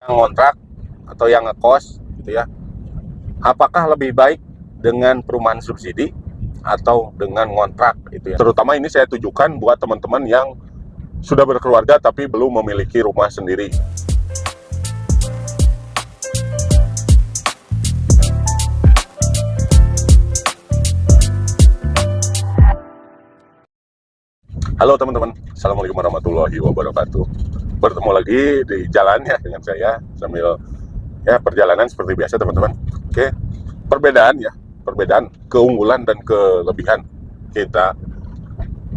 yang ngontrak atau yang ngekos gitu ya, apakah lebih baik dengan perumahan subsidi atau dengan ngontrak gitu ya. Terutama ini saya tujukan buat teman-teman yang sudah berkeluarga tapi belum memiliki rumah sendiri. Halo teman-teman, Assalamualaikum warahmatullahi wabarakatuh. Bertemu lagi di jalan ya dengan saya sambil ya perjalanan seperti biasa teman-teman. Oke, perbedaan keunggulan dan kelebihan kita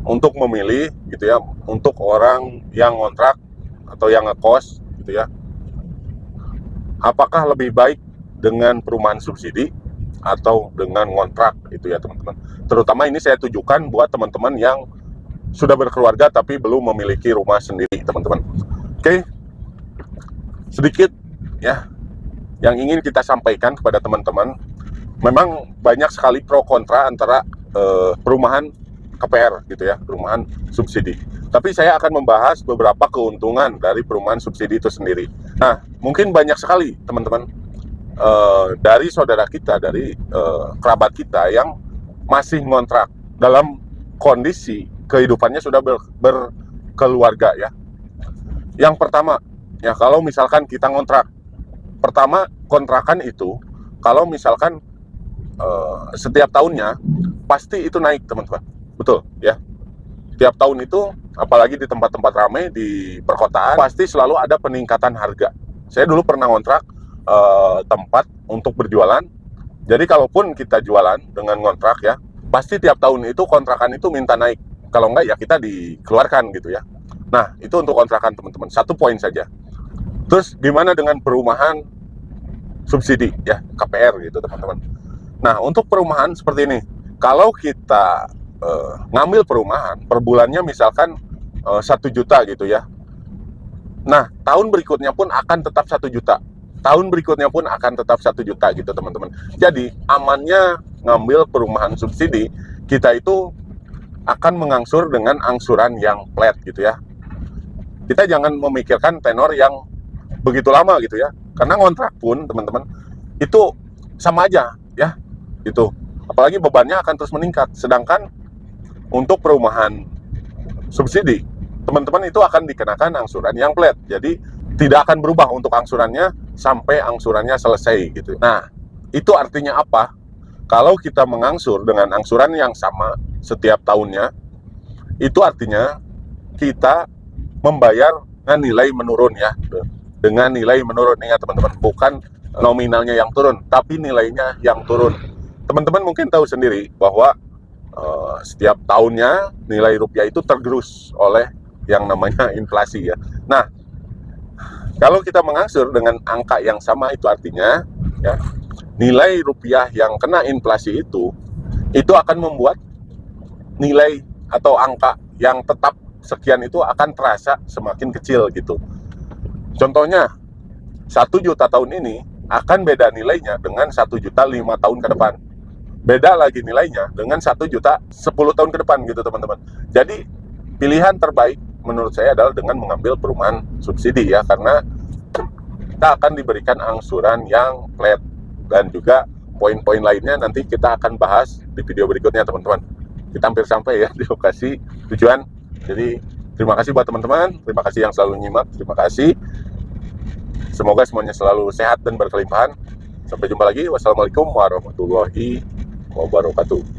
untuk memilih gitu ya, untuk orang yang ngontrak atau yang ngekos gitu ya, apakah lebih baik dengan perumahan subsidi atau dengan ngontrak itu ya teman-teman. Terutama ini saya tujukan buat teman-teman yang sudah berkeluarga tapi belum memiliki rumah sendiri teman-teman. Oke, sedikit ya yang ingin kita sampaikan kepada teman-teman. Memang banyak sekali pro kontra antara perumahan KPR gitu ya, perumahan subsidi. Tapi saya akan membahas beberapa keuntungan dari perumahan subsidi itu sendiri. Nah, mungkin banyak sekali teman-teman dari saudara kita, dari kerabat kita yang masih ngontrak dalam kondisi kehidupannya sudah berkeluarga ya. Yang pertama, ya kalau misalkan kita ngontrak, pertama kontrakan itu kalau misalkan setiap tahunnya pasti itu naik teman-teman, betul ya. Tiap tahun itu, apalagi di tempat-tempat ramai di perkotaan, pasti selalu ada peningkatan harga. Saya dulu pernah ngontrak tempat untuk berjualan. Jadi kalaupun kita jualan dengan ngontrak ya, pasti tiap tahun itu kontrakan itu minta naik. Kalau enggak ya kita dikeluarkan gitu ya. Nah, itu untuk kontrakan teman-teman. Satu poin saja. Terus gimana dengan perumahan subsidi ya, KPR gitu teman-teman. Nah, untuk perumahan seperti ini, kalau kita ngambil perumahan per bulannya misalkan 1 juta gitu ya. Nah, tahun berikutnya pun akan tetap 1 juta. Tahun berikutnya pun akan tetap 1 juta gitu teman-teman. Jadi amannya ngambil perumahan subsidi, kita itu akan mengangsur dengan angsuran yang flat gitu ya. Kita jangan memikirkan tenor yang begitu lama gitu ya. Karena ngontrak pun teman-teman itu sama aja ya. Itu. Apalagi bebannya akan terus meningkat. Sedangkan untuk perumahan subsidi, teman-teman itu akan dikenakan angsuran yang flat. Jadi tidak akan berubah untuk angsurannya sampai angsurannya selesai gitu. Nah, itu artinya apa? Kalau kita mengangsur dengan angsuran yang sama setiap tahunnya, itu artinya kita membayar dengan nilai menurun ya. Dengan nilai menurun ya teman-teman, bukan nominalnya yang turun, tapi nilainya yang turun. Teman-teman mungkin tahu sendiri bahwa setiap tahunnya nilai rupiah itu tergerus oleh yang namanya inflasi ya. Nah, kalau kita mengangsur dengan angka yang sama, itu artinya ya, nilai rupiah yang kena inflasi itu akan membuat nilai atau angka yang tetap sekian itu akan terasa semakin kecil gitu. Contohnya 1 juta tahun ini akan beda nilainya dengan 1 juta 5 tahun ke depan. Beda lagi nilainya dengan 1 juta 10 tahun ke depan gitu teman-teman. Jadi pilihan terbaik menurut saya adalah dengan mengambil perumahan subsidi ya, karena kita akan diberikan angsuran yang flat. Dan juga poin-poin lainnya nanti kita akan bahas di video berikutnya teman-teman. Kita hampir sampai ya di lokasi tujuan. Jadi terima kasih buat teman-teman, terima kasih yang selalu nyimak, terima kasih. Semoga semuanya selalu sehat dan berkelimpahan. Sampai jumpa lagi. Wassalamualaikum warahmatullahi wabarakatuh.